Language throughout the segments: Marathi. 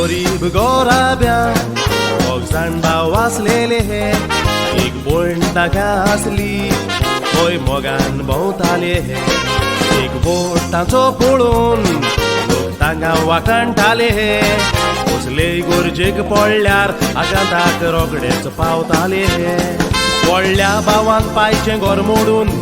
गरीब गोराब्यां दोग जाण भाव आसलेले हे एक भयण ताका आसली थंय मोगान भोंवताले हे एक बोट ताचो पळोवन लोक तांकां वाखाणटाले हे कसले गरजेक पडल्यार आकांताक रोखडेच पावताले हे व्हडल्या भावान पायचें घर मोडून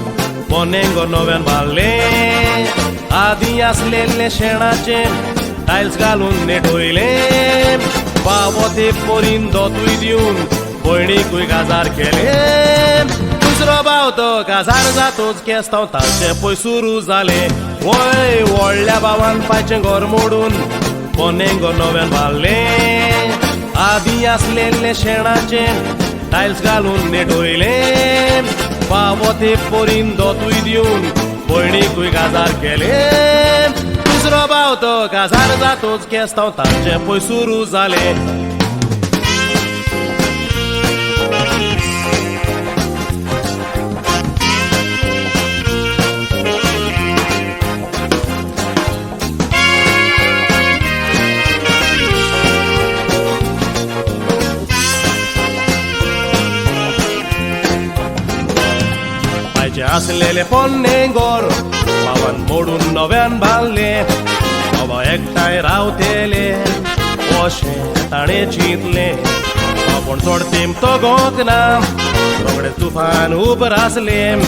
पोन्नें घर नव्यान बांदलें आदीं आसलेले शेणाचें टायल्स घालून नेटवयलें बाबो ते पोरीन दोतूय दिवन भयणीकूय काजार केलें दुसरो भाव तो काजार जातोच केस्तांव ताचें पळय सुरू जालें वय व्हडल्या भावान पायचें घर मोडून पोन्नें घर नव्यान बांदलें आदीं आसलेले शेणाचें टायल्स घालून नेटवयलें बाबो ते पोरीन दोतूय दिवन भयणीकूय काजार केलें दुसरो भाव तो काजार जातोच केस्तांव ताचें पळय सुरू जालें आसलेले पोन्नें घर भावान मोडून नव्यान बांदलें बाबा एकठांय रावतेले अशें ताणें चिंतलें पूण चड तेंप तो गोंक ना रोखडें तुफान उबर आसलें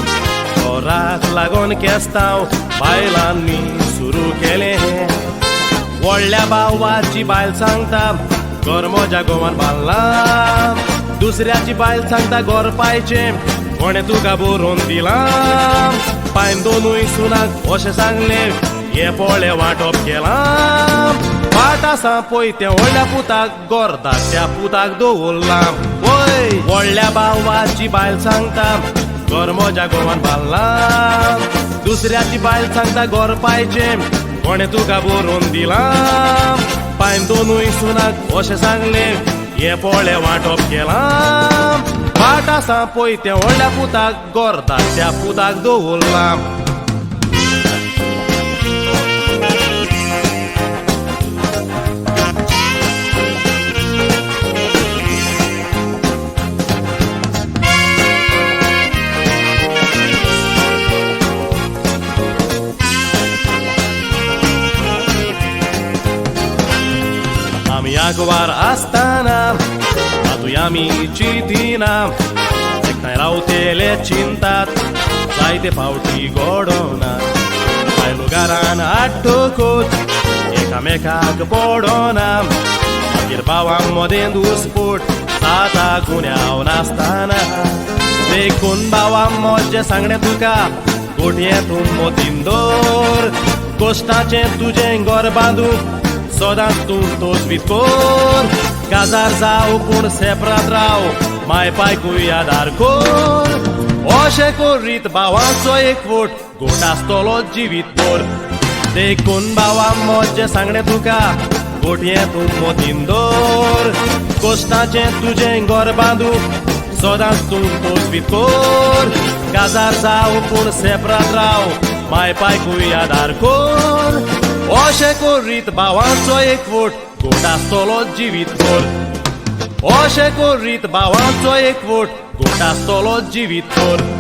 राक लागून केस्तांव बायलांनी सुरू केलें व्हडल्या भावाची बायल सांगता घर म्हज्या घोवान बांदलां दुसऱ्याची बायल सांगता घर पायचें कोणे तुका बरोवन दिलां पायन दोनूय सुनाक अशें सांगलें हे पोळे वांटप केलां वाट आसा पळय त्या व्हडल्या पुताक घर धाकट्या पुताक दवरलां वय व्हडल्या भावाची बायल सांगता घर म्हज्या घोवान बांदलां दुसऱ्याची बायल सांगता घर पायचें कोणे तुका बरोवन दिलां पायन दोनूय सुनाक अशें सांगलें हे पोळे वांटप केलां वाट आसा पळय त्या व्हडल्या पुताक घर धाकट्या पुताक दवरलां आमी आगवार आसतना तातूंय आमी चिंतिना एकठांय रावतेले चिंतात जायते फावटी घडोना बायलुगारान आड्डोकूच एकामेकाक पडोना मागीर भावां मदें दुस्फूट जाता गुन्यांव नासतना देखून भावां म्हजें सांगणें तुका गोटयें तूं मोतीन दवर कोश्टाचें तुजें घर बांदूंक सदांच तूं तोजवीत कोर काजार जाव पूण सेपरात राव माय पायकूय आदार कोर अशें करीत भावांचो एकवट गोट आसतलो जिवीत भर देखून भावा म्हजें सांगणें तुका गोटयें तूं मोतीन दवर कोश्टाचें तुजें घर बांदूंक सदांच तूं तोजवीत कोर काजार जाव पूण सेपरात राव माय पायकूय आदार कोर अशें करीत भावांचो एकवट गोट आसतलो जिवीत भर अशें करीत भावांचो एकवट गोट आसतलो जिवीत भर